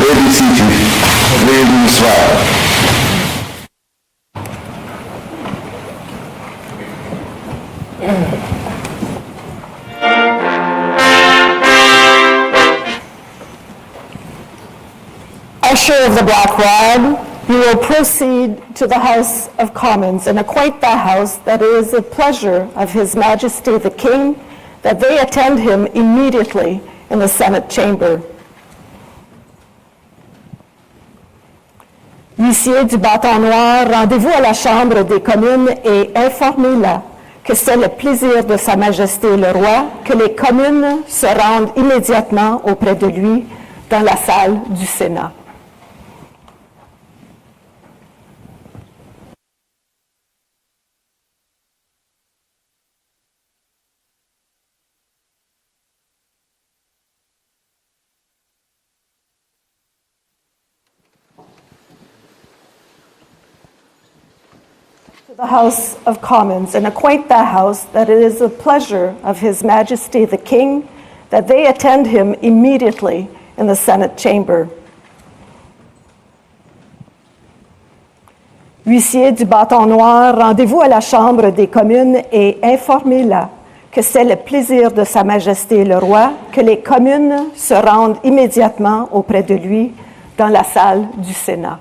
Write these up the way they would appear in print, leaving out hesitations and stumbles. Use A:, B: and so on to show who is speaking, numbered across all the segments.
A: Veuillez vous situer. Veuillez vous asseoir.
B: Usher of the Black Rod, you will proceed to the House of Commons and acquaint the House that it is the pleasure of His Majesty the King that they attend him immediately in the Senate chamber. Huissier du bâton noir, rendez-vous à la Chambre des communes et informez-la que c'est le plaisir de Sa Majesté le Roi que les communes se rendent immédiatement auprès de lui dans la salle du Sénat. The House of Commons and acquaint the House that it is the pleasure of His Majesty the King that they attend him immediately in the Senate chamber. Huissier du bâton noir, rendez-vous à la Chambre des communes et informez-la que c'est le plaisir de Sa Majesté le Roi que les communes se rendent immédiatement auprès de lui dans la salle du Sénat.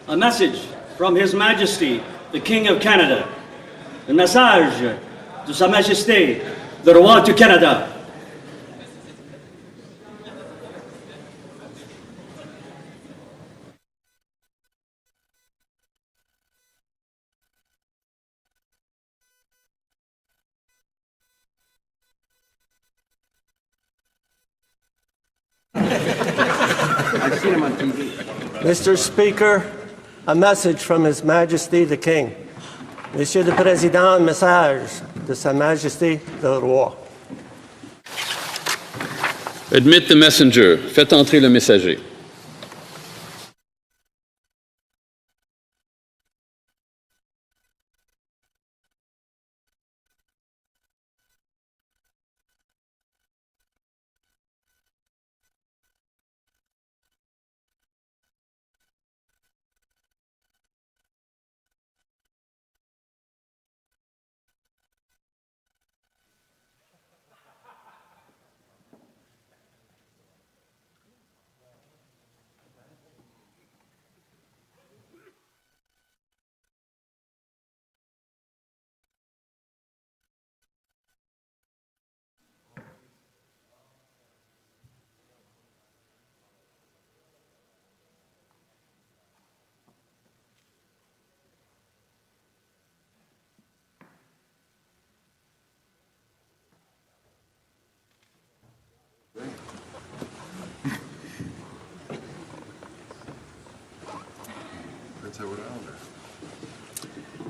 C: A message from His Majesty, the King of Canada. Un message de Sa Majesté, le Roi du Canada.
D: Mr. Speaker, a message from His Majesty the King. Monsieur le Président, un message de Sa Majesté le Roi.
E: Admit the messenger. Faites entrer le messager.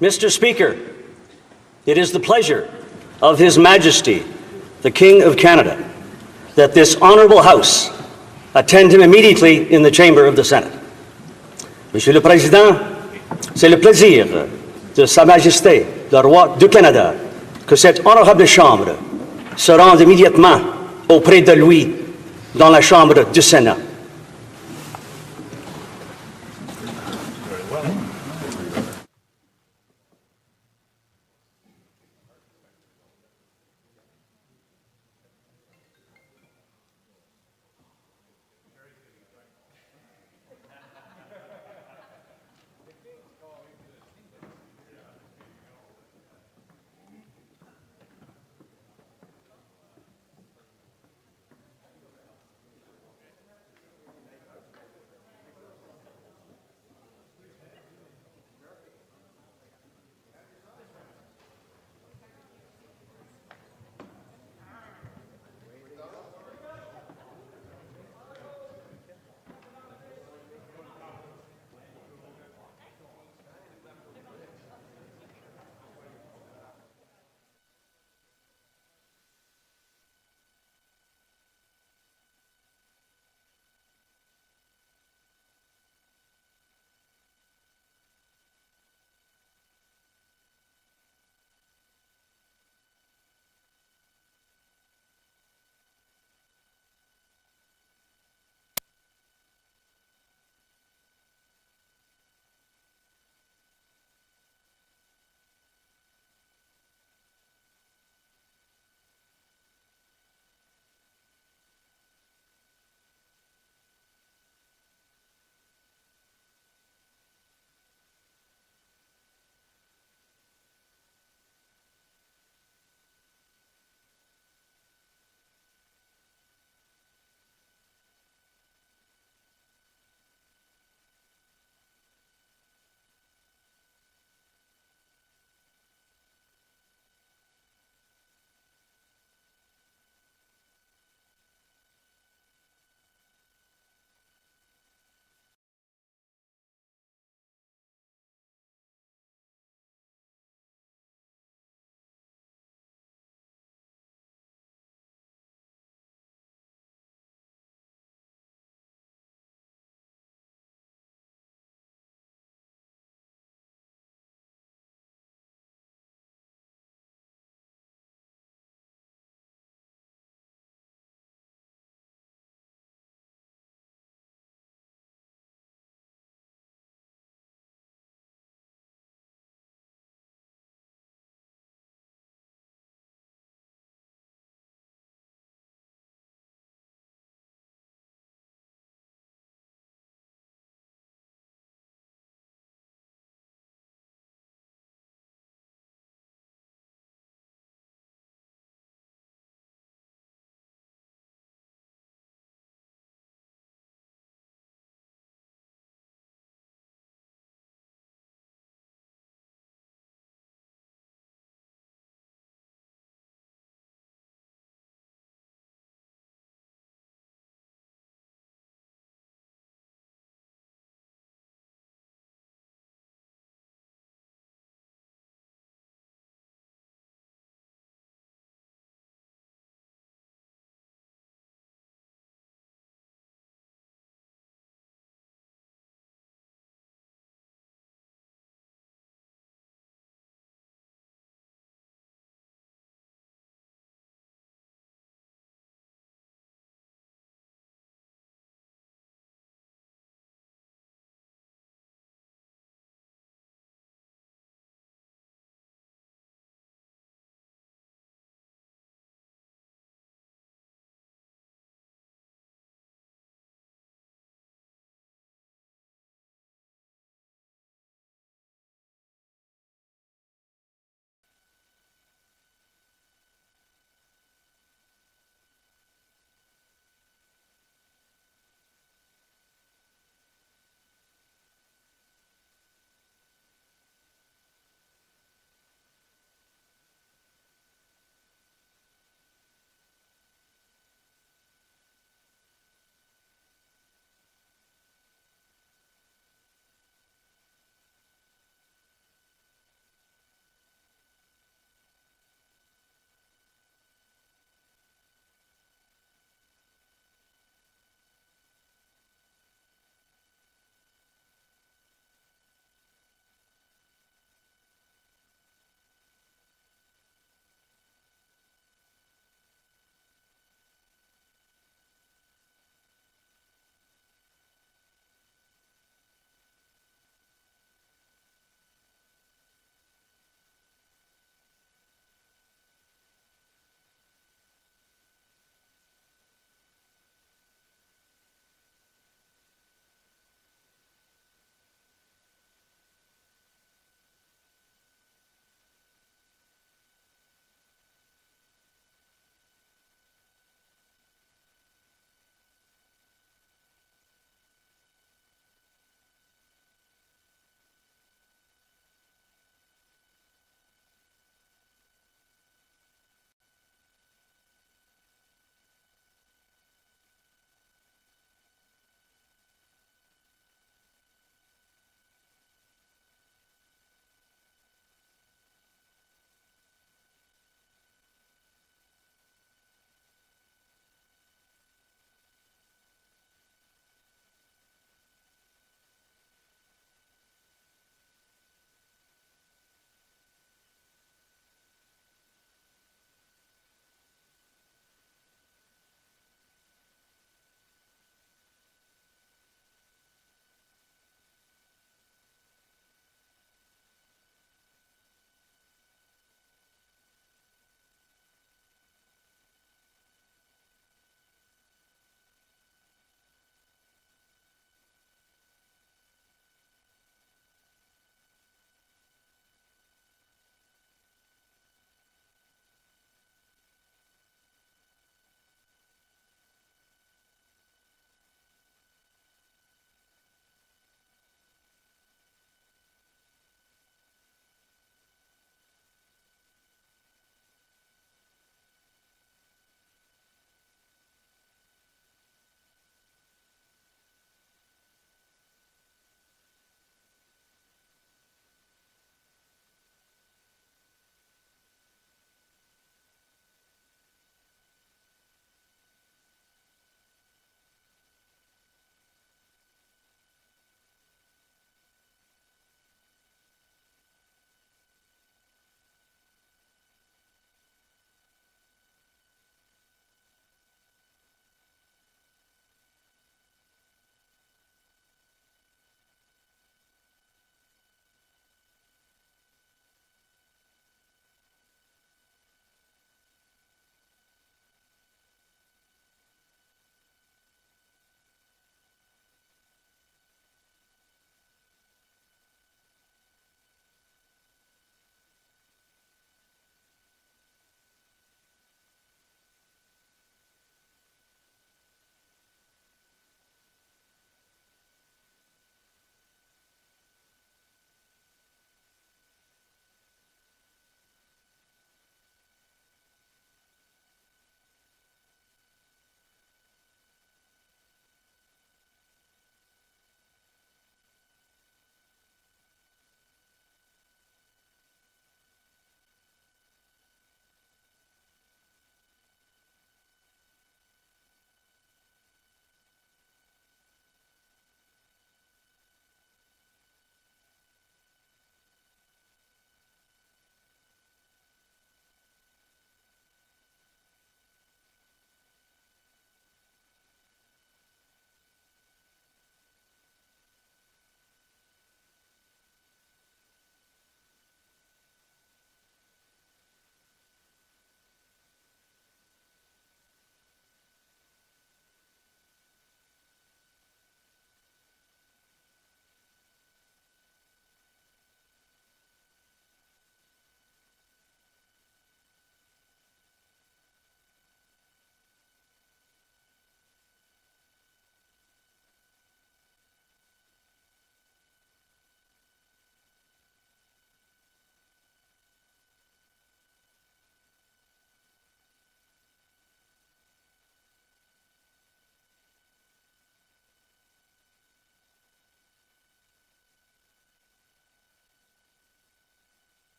C: Mr. Speaker, it is the pleasure of His Majesty, the King of Canada, that this honourable House attend him immediately in the chamber of the Senate. Monsieur le Président, c'est le plaisir de Sa Majesté, le Roi du Canada, que cette honorable Chambre se rende immédiatement auprès de lui dans la Chambre du Sénat.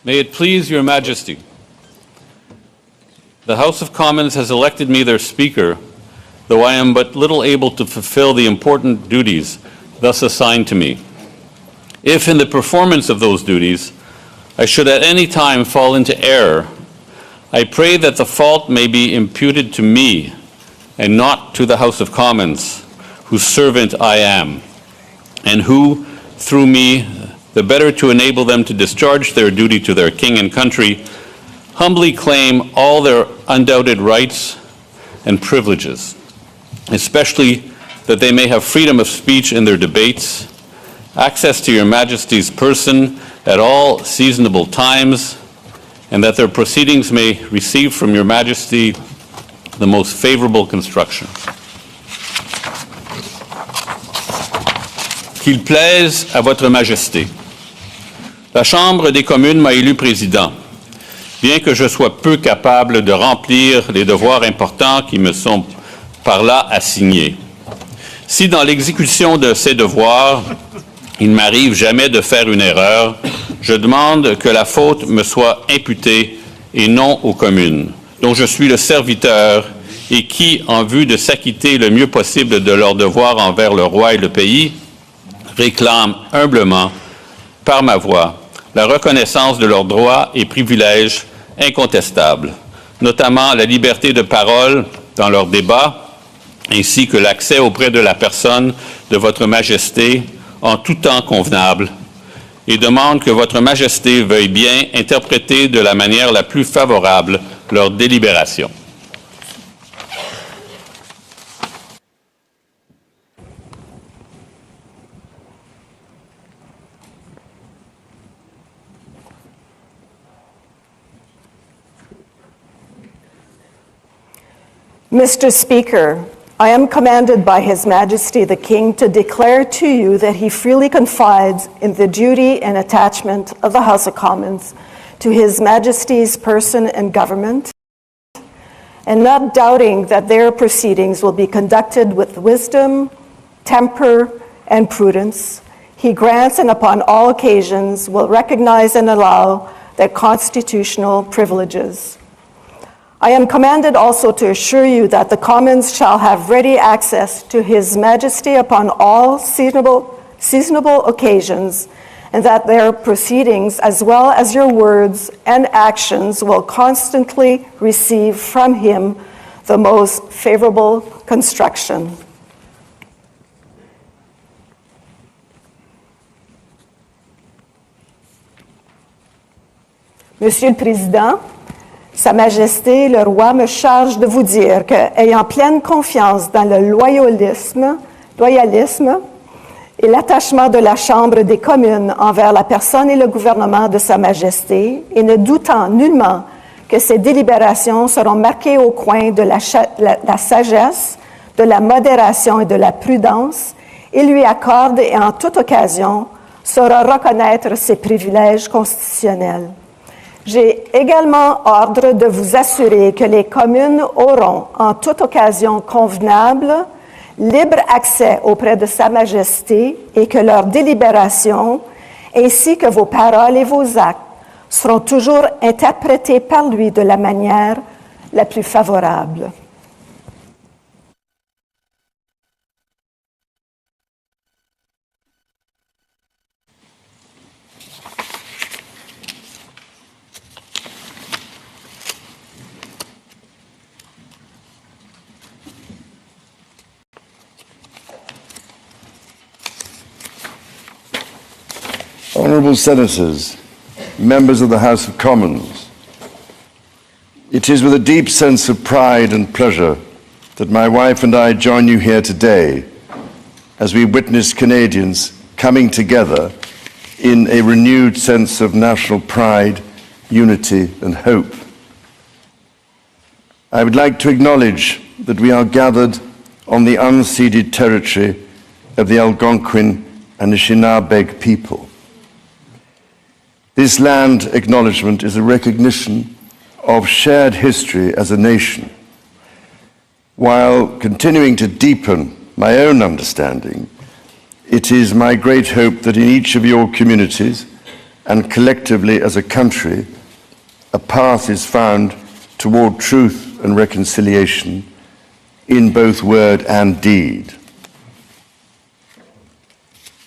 E: May it please Your Majesty, the House of Commons has elected me their Speaker, though I am but little able to fulfill the important duties thus assigned to me. If in the performance of those duties I should at any time fall into error, I pray that the fault may be imputed to me and not to the House of Commons, whose servant I am, and who, through me, the better to enable them to discharge their duty to their king and country, humbly claim all their undoubted rights and privileges, especially that they may have freedom of speech in their debates, access to Your Majesty's person at all seasonable times, and that their proceedings may receive from Your Majesty the most favorable construction. Qu'il plaise à Votre Majesté. La Chambre des communes m'a élu président, bien que je sois peu capable de remplir les devoirs importants qui me sont par là assignés. Si dans l'exécution de ces devoirs, il m'arrive jamais de faire une erreur, je demande que la faute me soit imputée et non aux communes, dont je suis le serviteur et qui, en vue de s'acquitter le mieux possible de leurs devoirs envers le roi et le pays, réclament humblement, par ma voix, la reconnaissance de leurs droits et privilèges incontestables, notamment la liberté de parole dans leurs débats, ainsi que l'accès auprès de la personne de Votre Majesté en tout temps convenable, et demande que Votre Majesté veuille bien interpréter de la manière la plus favorable leurs délibérations.
B: Mr. Speaker, I am commanded by His Majesty the King to declare to you that he freely confides in the duty and attachment of the House of Commons to His Majesty's person and government, and not doubting that their proceedings will be conducted with wisdom, temper, and prudence, he grants and upon all occasions will recognize and allow their constitutional privileges. I am commanded also to assure you that the Commons shall have ready access to His Majesty upon all seasonable occasions, and that their proceedings, as well as your words and actions, will constantly receive from Him the most favorable construction. Monsieur le Président, Sa Majesté, le roi, me charge de vous dire que, ayant pleine confiance dans le loyalisme et l'attachement de la Chambre des communes envers la personne et le gouvernement de Sa Majesté, et ne doutant nullement que ces délibérations seront marquées au coin de la sagesse, de la modération et de la prudence, il lui accorde et en toute occasion saura reconnaître ses privilèges constitutionnels. J'ai également ordre de vous assurer que les communes auront, en toute occasion convenable, libre accès auprès de Sa Majesté et que leurs délibérations, ainsi que vos paroles et vos actes, seront toujours interprétés par lui de la manière la plus favorable.
A: Honourable Senators, members of the House of Commons, it is with a deep sense of pride and pleasure that my wife and I join you here today as we witness Canadians coming together in a renewed sense of national pride, unity and hope. I would like to acknowledge that we are gathered on the unceded territory of the Algonquin and Anishinaabe people. This land acknowledgement is a recognition of shared history as a nation, while continuing to deepen my own understanding. It is my great hope that in each of your communities and collectively as a country, a path is found toward truth and reconciliation in both word and deed.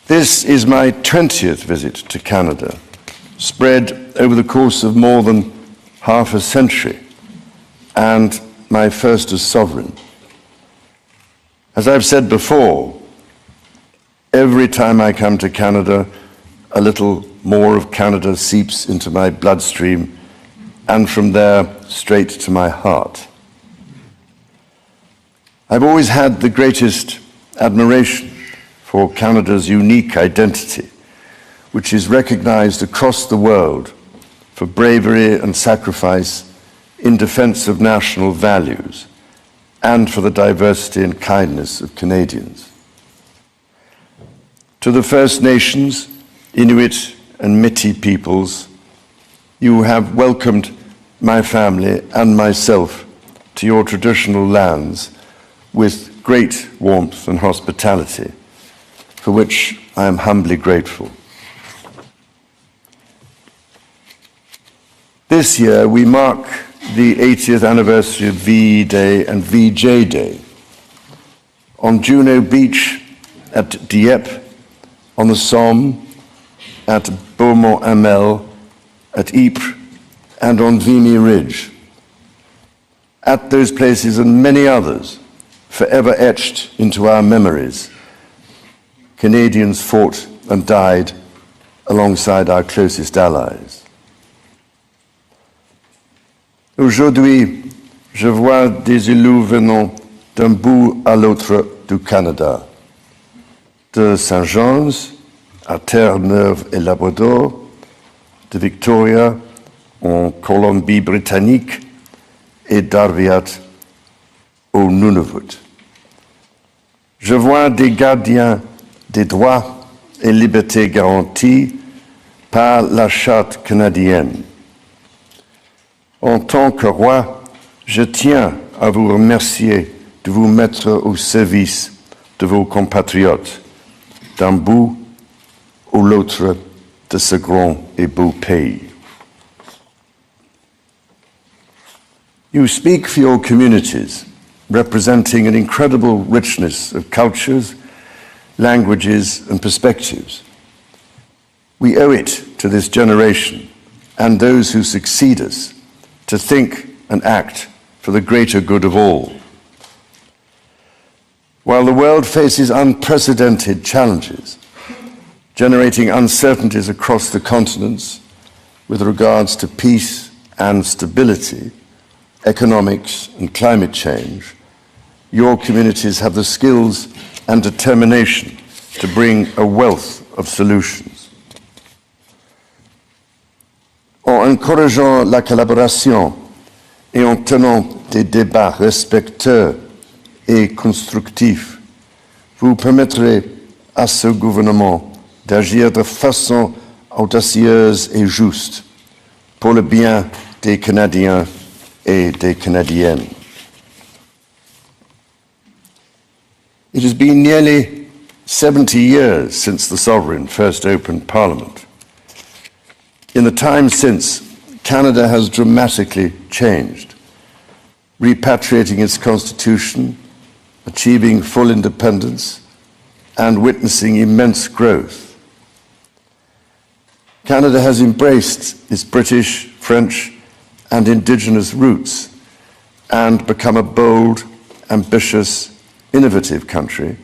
A: This is my 20th visit to Canada, spread over the course of more than half a century, and my first as sovereign. As I've said before, every time I come to Canada, a little more of Canada seeps into my bloodstream, and from there straight to my heart. I've always had the greatest admiration for Canada's unique identity, which is recognized across the world for bravery and sacrifice in defense of national values and for the diversity and kindness of Canadians. To the First Nations, Inuit and Métis peoples, you have welcomed my family and myself to your traditional lands with great warmth and hospitality, for which I am humbly grateful. This year we mark the 80th anniversary of VE Day and VJ Day. On Juno Beach, at Dieppe, on the Somme, at Beaumont-Hamel, at Ypres, and on Vimy Ridge. At those places and many others, forever etched into our memories, Canadians fought and died alongside our closest allies. Aujourd'hui, je vois des îlots venant d'un bout à l'autre du Canada, de Saint-Jean's à Terre-Neuve et Labrador, de Victoria en Colombie-Britannique et d'Arviat au Nunavut. Je vois des gardiens des droits et libertés garantis par la Charte canadienne. En tant que roi, je tiens à vous remercier de vous mettre au service de vos compatriotes d'un bout ou l'autre de ce grand et beau pays. You speak for your communities, representing an incredible richness of cultures, languages, and perspectives. We owe it to this generation and those who succeed us to think and act for the greater good of all. While the world faces unprecedented challenges, generating uncertainties across the continents with regards to peace and stability, economics and climate change, your communities have the skills and determination to bring a wealth of solutions. En encourageant la collaboration et en tenant des débats respectueux et constructifs, vous permettrez à ce gouvernement d'agir de façon audacieuse et juste pour le bien des Canadiens et des Canadiennes. It has been nearly 70 years since the Sovereign first opened Parliament. In the time since, Canada has dramatically changed, repatriating its constitution, achieving full independence, and witnessing immense growth. Canada has embraced its British, French, and Indigenous roots and become a bold, ambitious, innovative country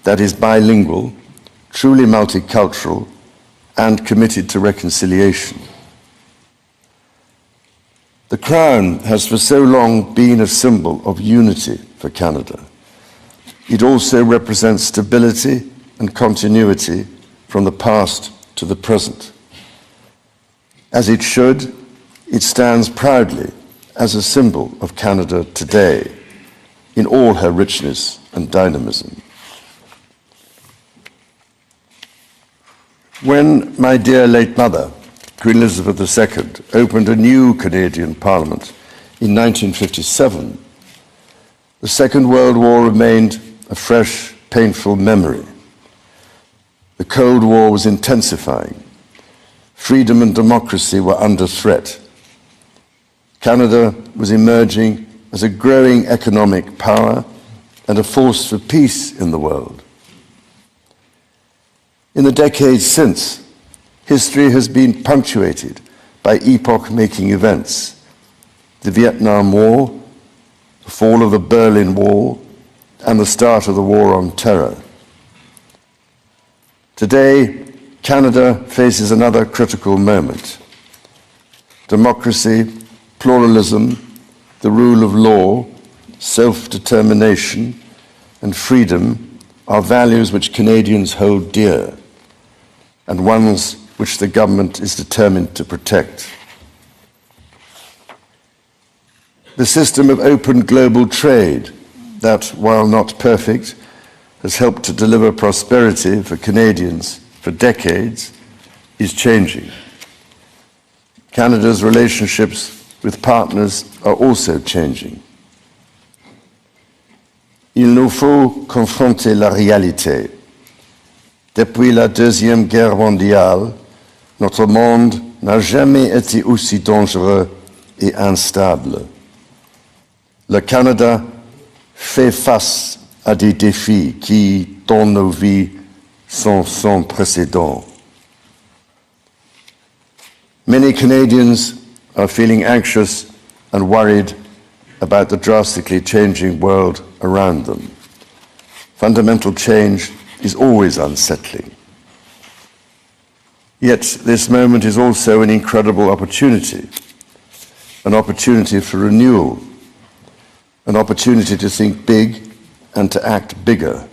A: that is bilingual, truly multicultural, and committed to reconciliation. The Crown has for so long been a symbol of unity for Canada. It also represents stability and continuity from the past to the present. As it should, it stands proudly as a symbol of Canada today in all her richness and dynamism. When my dear late mother, Queen Elizabeth II, opened a new Canadian Parliament in 1957, the Second World War remained a fresh, painful memory. The Cold War was intensifying. freedom and democracy were under threat. Canada was emerging as a growing economic power and a force for peace in the world. In the decades since, history has been punctuated by epoch-making events: the Vietnam War, the fall of the Berlin Wall, and the start of the War on Terror. Today, Canada faces another critical moment. Democracy, pluralism, the rule of law, self-determination, and freedom are values which Canadians hold dear, and ones which the government is determined to protect. The system of open global trade that, while not perfect, has helped to deliver prosperity for Canadians for decades, is changing. Canada's relationships with partners are also changing. Il nous faut confronter la réalité. Depuis la Deuxième Guerre mondiale, notre monde n'a jamais été aussi dangereux et instable. Le Canada fait face à des défis qui, dans nos vies, sont sans précédent. Many Canadians are feeling anxious and worried about the drastically changing world around them. Fundamental change is always unsettling. Yet this moment is also an incredible opportunity for renewal, an opportunity to think big and to act bigger,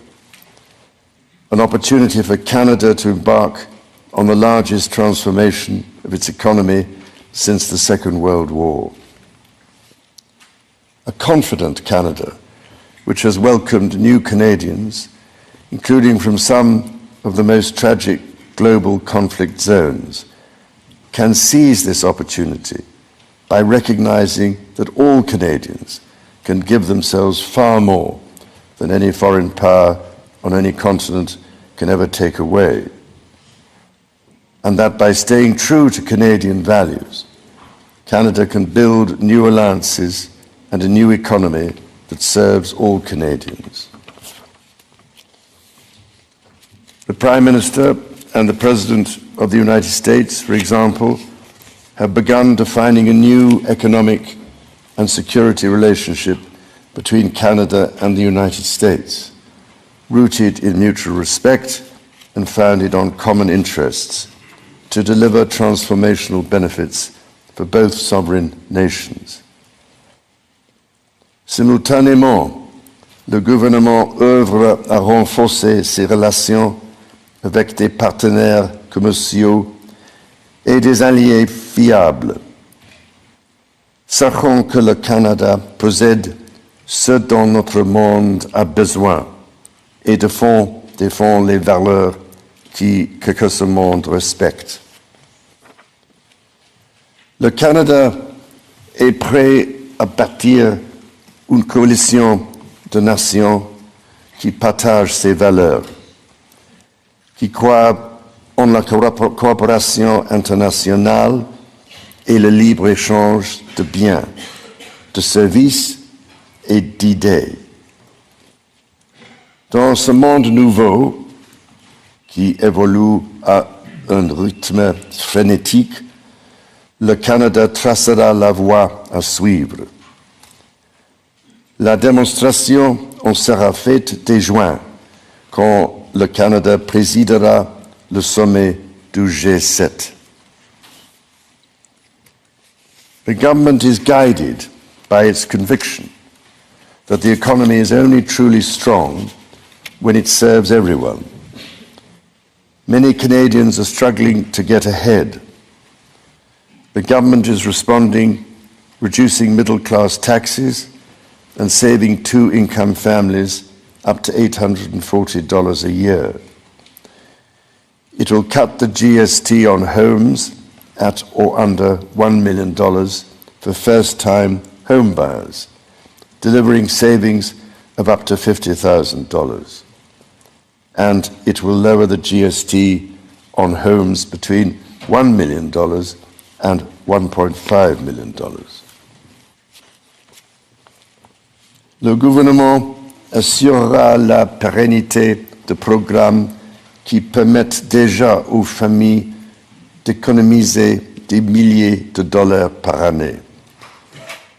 A: an opportunity for Canada to embark on the largest transformation of its economy since the Second World War. A confident Canada, which has welcomed new Canadians, including from some of the most tragic global conflict zones, can seize this opportunity by recognizing that all Canadians can give themselves far more than any foreign power on any continent can ever take away. And that by staying true to Canadian values, Canada can build new alliances and a new economy that serves all Canadians. The Prime Minister and the President of the United States, for example, have begun defining a new economic and security relationship between Canada and the United States, rooted in mutual respect and founded on common interests, to deliver transformational benefits for both sovereign nations. Simultanément, le gouvernement œuvre à renforcer ses relations avec des partenaires commerciaux et des alliés fiables. Sachons que le Canada possède ce dont notre monde a besoin et défend les valeurs que ce monde respecte. Le Canada est prêt à bâtir une coalition de nations qui partagent ces valeurs, qui croient en la coopération internationale et le libre-échange de biens, de services et d'idées. Dans ce monde nouveau, qui évolue à un rythme frénétique, le Canada tracera la voie à suivre. La démonstration en sera faite dès juin, quand le Canada présidera le sommet du G7. The government is guided by its conviction that the economy is only truly strong when it serves everyone. Many Canadians are struggling to get ahead. The government is responding, reducing middle-class taxes and saving two-income families up to $840 a year. It will cut the GST on homes at or under $1 million for first-time home buyers, delivering savings of up to $50,000. And it will lower the GST on homes between $1 million and $1.5 million. Le gouvernement assurera la pérennité de programmes qui permettent déjà aux familles d'économiser des milliers de dollars par année,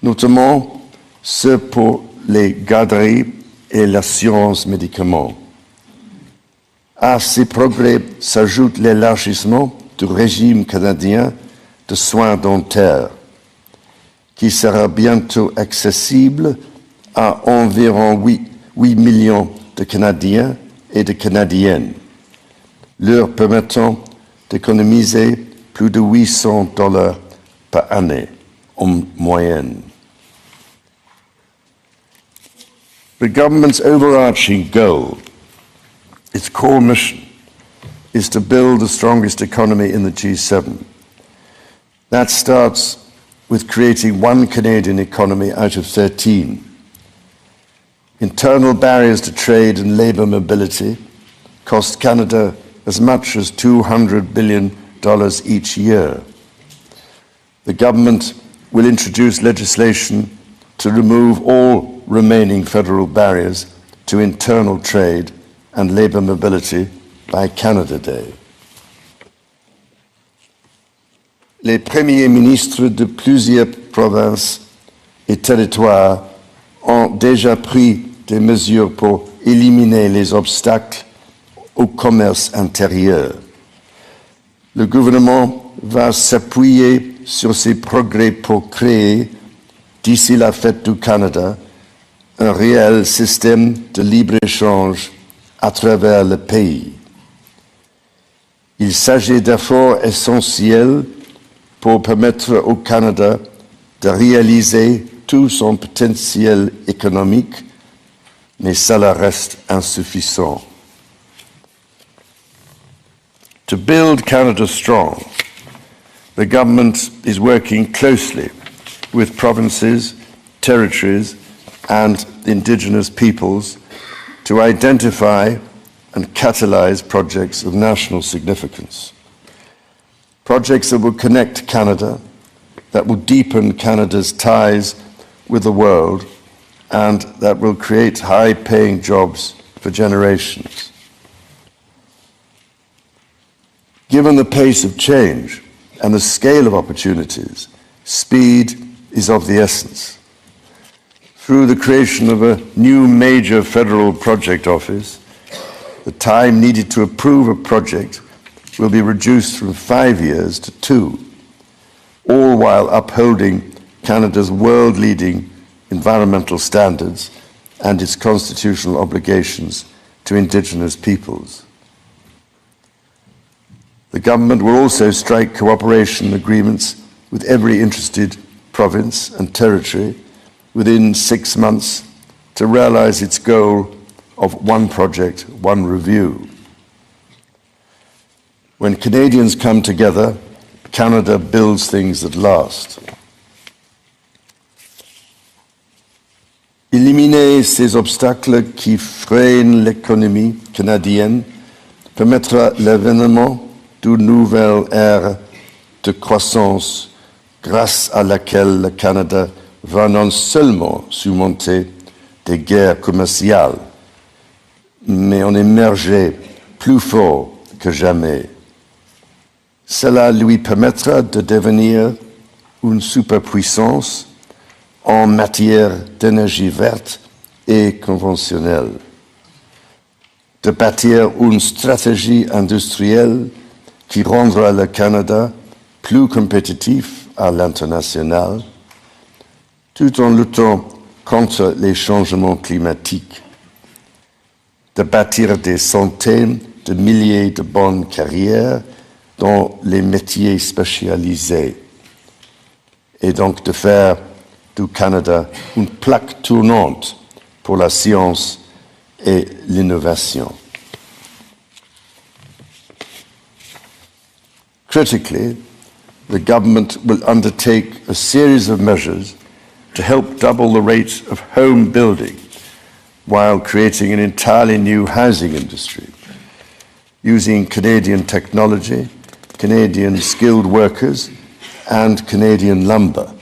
A: notamment ceux pour les garderies et l'assurance médicaments. À ces progrès s'ajoute l'élargissement du régime canadien de soins dentaires, qui sera bientôt accessible à environ 8 millions de Canadiens et de Canadiennes, leur permettant d'économiser plus de $800 par année en moyenne. The government's overarching goal, its core mission, is to build the strongest economy in the G7. That starts with creating one Canadian economy out of 13. Internal barriers to trade and labour mobility cost Canada as much as $200 billion each year. The government will introduce legislation to remove all remaining federal barriers to internal trade and labour mobility by Canada Day. Les premiers ministres de plusieurs provinces et territoires ont déjà pris des mesures pour éliminer les obstacles au commerce intérieur. Le gouvernement va s'appuyer sur ces progrès pour créer, d'ici la fête du Canada, un réel système de libre-échange à travers le pays. Il s'agit d'efforts essentiels pour permettre au Canada de réaliser tout son potentiel économique, mais cela reste insuffisant. To build Canada strong, the government is working closely with provinces, territories, and Indigenous peoples to identify and catalyse projects of national significance. Projects that will connect Canada, that will deepen Canada's ties with the world, and that will create high-paying jobs for generations. Given the pace of change and the scale of opportunities, speed is of the essence. Through the creation of a new major federal project office, the time needed to approve a project will be reduced from 5 years to 2, all while upholding Canada's world-leading environmental standards and its constitutional obligations to Indigenous peoples. The government will also strike cooperation agreements with every interested province and territory within 6 months to realise its goal of one project, one review. When Canadians come together, Canada builds things that last. Éliminer ces obstacles qui freinent l'économie canadienne permettra l'avènement d'une nouvelle ère de croissance grâce à laquelle le Canada va non seulement surmonter des guerres commerciales, mais en émerger plus fort que jamais. Cela lui permettra de devenir une superpuissance en matière d'énergie verte et conventionnelle, de bâtir une stratégie industrielle qui rendra le Canada plus compétitif à l'international, tout en luttant contre les changements climatiques, de bâtir des centaines de milliers de bonnes carrières dans les métiers spécialisés, et donc de faire du Canada une plaque tournante pour la science et l'innovation. Critically, the government will undertake a series of measures to help double the rate of home building while creating an entirely new housing industry, using Canadian technology, Canadian skilled workers and Canadian lumber.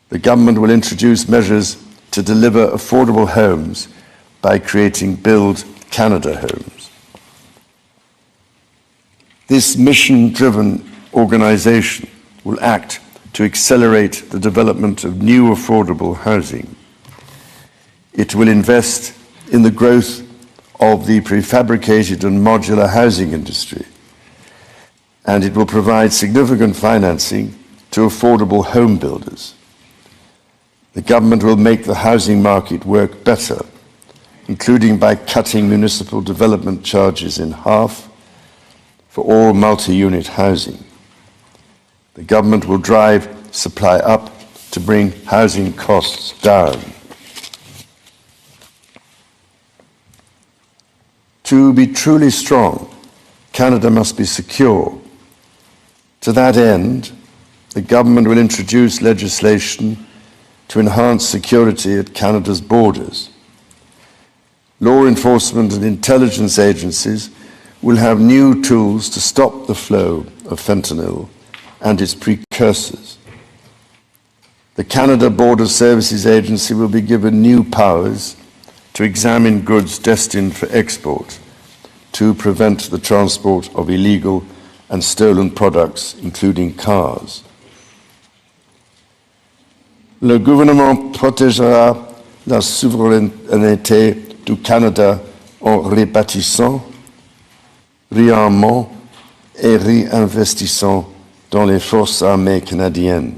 A: The government will introduce measures to deliver affordable homes by creating Build Canada homes. This mission-driven organization will act to accelerate the development of new affordable housing. It will invest in the growth of the prefabricated and modular housing industry, and it will provide significant financing to affordable home builders. The government will make the housing market work better, including by cutting municipal development charges in half for all multi-unit housing. The government will drive supply up to bring housing costs down. To be truly strong, Canada must be secure. To that end, the government will introduce legislation to enhance security at Canada's borders. Law enforcement and intelligence agencies will have new tools to stop the flow of fentanyl and its precursors. The Canada Border Services Agency will be given new powers to examine goods destined for export, to prevent the transport of illegal and stolen products, including cars. Le gouvernement protégera la souveraineté du Canada en rebâtissant, réarmant et réinvestissant dans les forces armées canadiennes.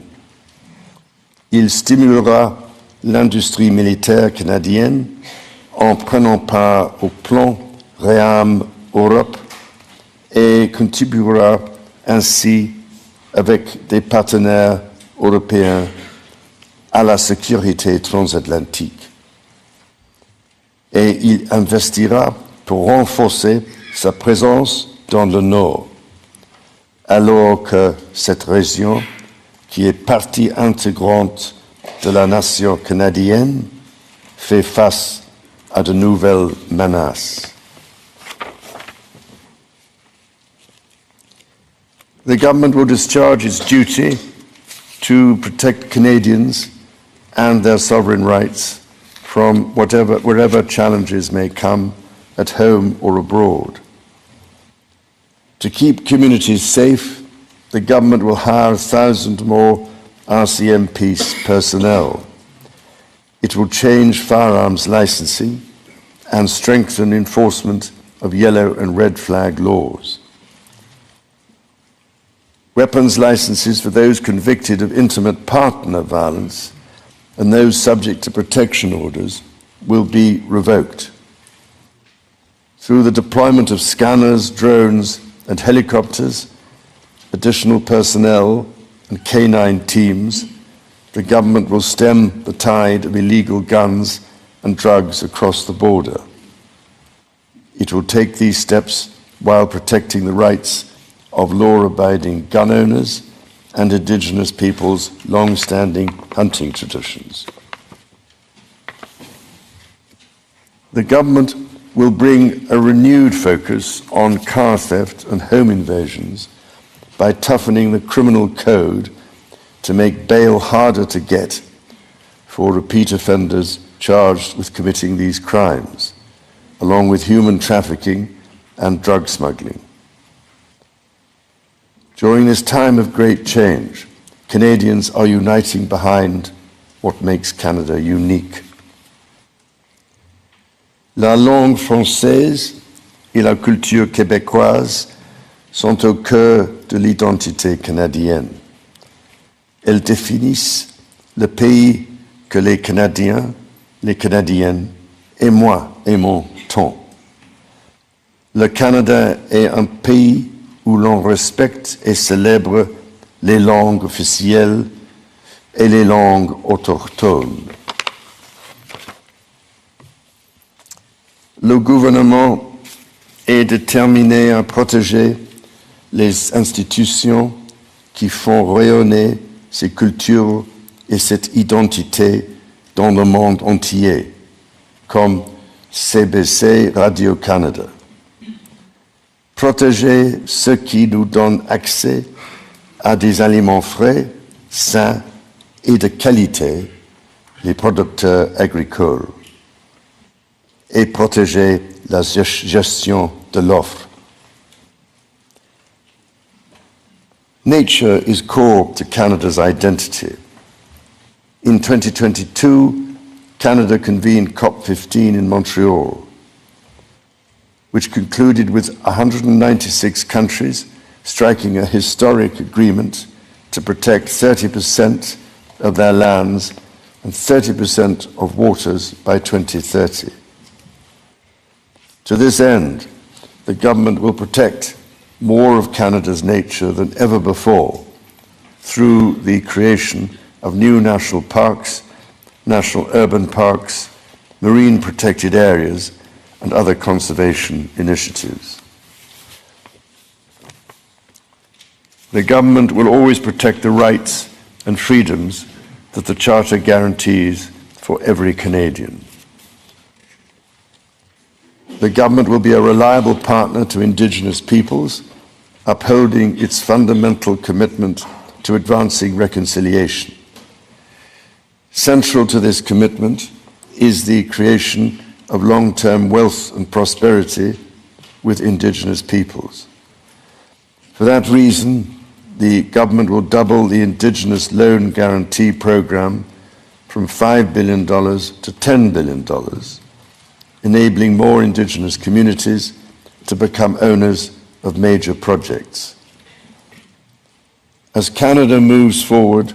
A: Il stimulera l'industrie militaire canadienne en prenant part au plan Réarme Europe et contribuera ainsi avec des partenaires européens à la sécurité transatlantique. Et il investira pour renforcer sa présence dans le Nord, alors que cette région, qui est partie intégrante de la nation canadienne, fait face à de nouvelles menaces. The government will discharge its duty to protect Canadians and their sovereign rights from wherever challenges may come at home or abroad. To keep communities safe, the government will hire 1,000 more RCMP personnel. It will change firearms licensing and strengthen enforcement of yellow and red flag laws. Weapons licenses for those convicted of intimate partner violence and those subject to protection orders will be revoked. Through the deployment of scanners, drones, and helicopters, additional personnel, and canine teams, the government will stem the tide of illegal guns and drugs across the border. It will take these steps while protecting the rights of law-abiding gun owners and Indigenous peoples' long-standing hunting traditions. The government will bring a renewed focus on car theft and home invasions by toughening the criminal code to make bail harder to get for repeat offenders charged with committing these crimes, along with human trafficking and drug smuggling. During this time of great change, Canadians are uniting behind what makes Canada unique. La langue française et la culture québécoise sont au cœur de l'identité canadienne. Elles définissent le pays que les Canadiens, les Canadiennes et moi aimons tant. Le Canada est un pays où l'on respecte et célèbre les langues officielles et les langues autochtones. Le gouvernement est déterminé à protéger les institutions qui font rayonner ces cultures et cette identité dans le monde entier, comme CBC Radio-Canada. protéger ce qui nous donne accès à des aliments frais, sains et de qualité, les producteurs agricoles, et protéger la gestion de l'offre. Nature is core to Canada's identity. In 2022, Canada convened COP15 in Montreal, which concluded with 196 countries striking a historic agreement to protect 30% of their lands and 30% of waters by 2030. To this end, the government will protect more of Canada's nature than ever before through the creation of new national parks, national urban parks, marine protected areas, and other conservation initiatives. The government will always protect the rights and freedoms that the Charter guarantees for every Canadian. The government will be a reliable partner to Indigenous peoples, upholding its fundamental commitment to advancing reconciliation. Central to this commitment is the creation of long-term wealth and prosperity with Indigenous peoples. For that reason, the government will double the Indigenous Loan Guarantee Program from $5 billion to $10 billion, enabling more Indigenous communities to become owners of major projects. As Canada moves forward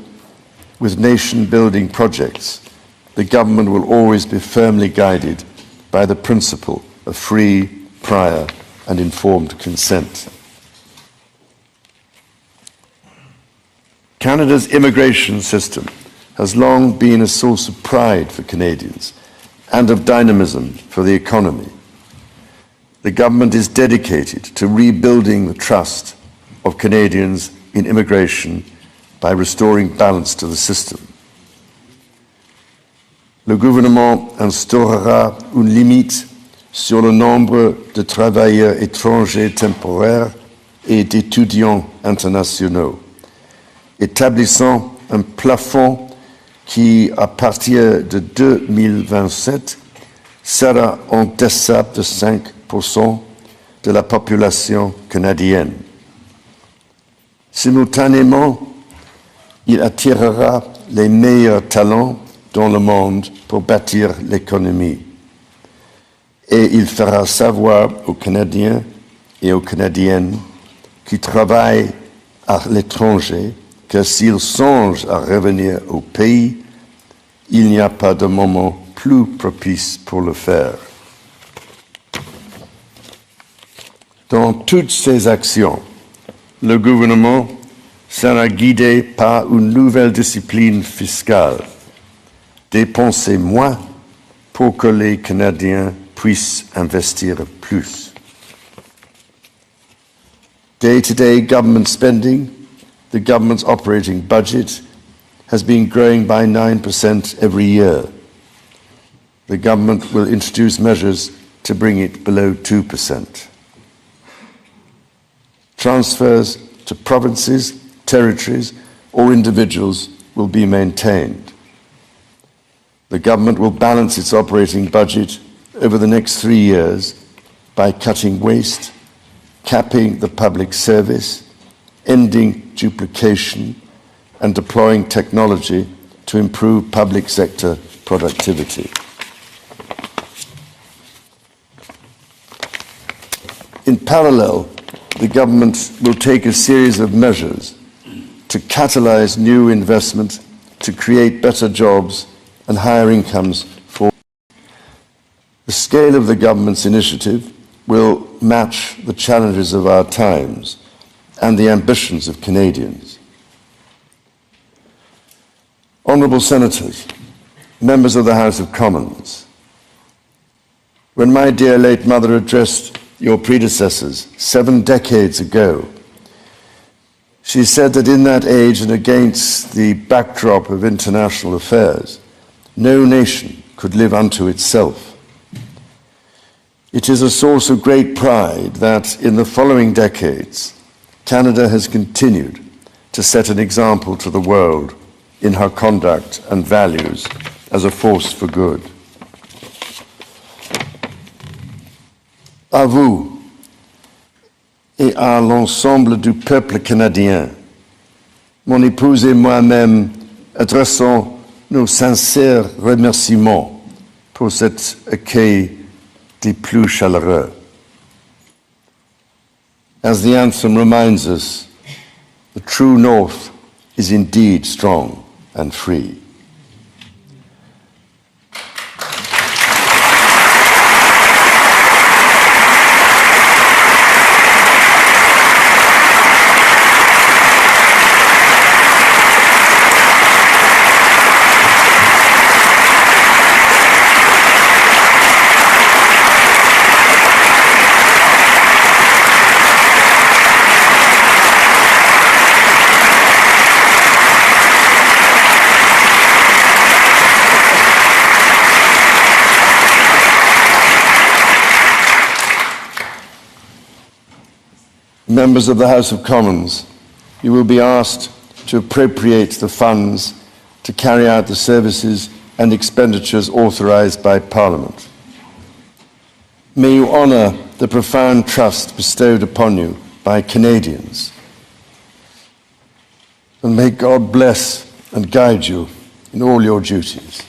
A: with nation-building projects, the government will always be firmly guided by the principle of free, prior, and informed consent. Canada's immigration system has long been a source of pride for Canadians and of dynamism for the economy. The government is dedicated to rebuilding the trust of Canadians in immigration by restoring balance to the system. Le gouvernement instaurera une limite sur le nombre de travailleurs étrangers temporaires et d'étudiants internationaux, établissant un plafond qui, à partir de 2027, sera en deçà de 5% de la population canadienne. Simultanément, il attirera les meilleurs talents dans le monde pour bâtir l'économie. Et il fera savoir aux Canadiens et aux Canadiennes qui travaillent à l'étranger que s'ils songent à revenir au pays, il n'y a pas de moment plus propice pour le faire. Dans toutes ces actions, le gouvernement sera guidé par une nouvelle discipline fiscale. Dépenser moins pour que les Canadiens puissent investir plus. Day-to-day government spending, the government's operating budget, has been growing by 9% every year. The government will introduce measures to bring it below 2%. Transfers to provinces, territories, or individuals will be maintained. The government will balance its operating budget over the next 3 years by cutting waste, capping the public service, ending duplication, and deploying technology to improve public sector productivity. In parallel, the government will take a series of measures to catalyze new investment, to create better jobs and higher incomes for. The scale of the government's initiative will match the challenges of our times and the ambitions of Canadians. Honourable Senators, members of the House of Commons, when my dear late mother addressed your predecessors 7 decades ago, she said that in that age and against the backdrop of international affairs, no nation could live unto itself. It is a source of great pride that in the following decades, Canada has continued to set an example to the world in her conduct and values as a force for good. À vous et à l'ensemble du peuple canadien, mon épouse et moi-même adressons nos sincères remerciements pour cet accueil des plus chaleureux. As the anthem reminds us, the true North is indeed strong and free. Members of the House of Commons, you will be asked to appropriate the funds to carry out the services and expenditures authorised by Parliament. May you honour the profound trust bestowed upon you by Canadians. And may God bless and guide you in all your duties.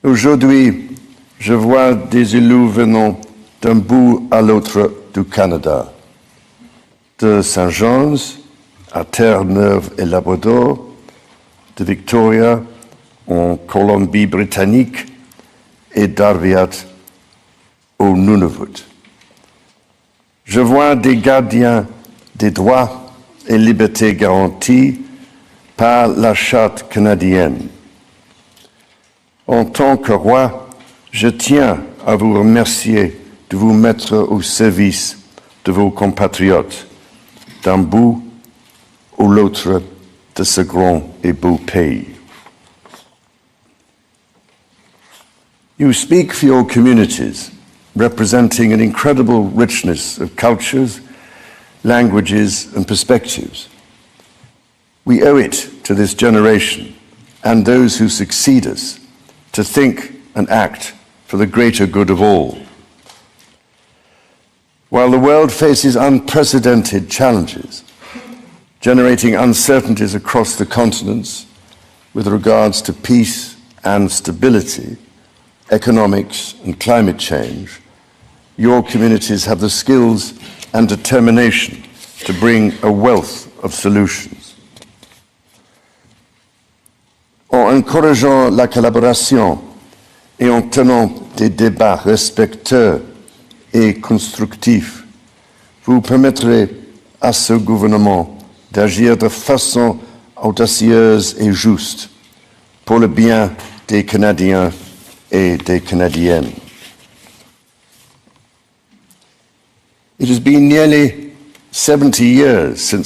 A: Aujourd'hui, je vois des élus venant d'un bout à l'autre du Canada, de Saint John's à Terre-Neuve et Labrador, de Victoria en Colombie-Britannique et d'Arviat au Nunavut. Je vois des gardiens des droits et libertés garantis par la Charte canadienne. En tant que roi, je tiens à vous remercier de vous mettre au service de vos compatriotes d'un bout ou l'autre de ce grand et beau pays. You speak for your communities, representing an incredible richness of cultures, languages, and perspectives. We owe it to this generation and those who succeed us to think and act for the greater good of all. While the world faces unprecedented challenges, generating uncertainties across the continents with regards to peace and stability, economics and climate change, your communities have the skills and determination to bring a wealth of solutions. En encourageant la collaboration et en tenant des débats respectueux et constructifs, vous permettrez à ce gouvernement d'agir de façon audacieuse et juste pour le bien des Canadiens et des Canadiennes. It has been nearly 70 years since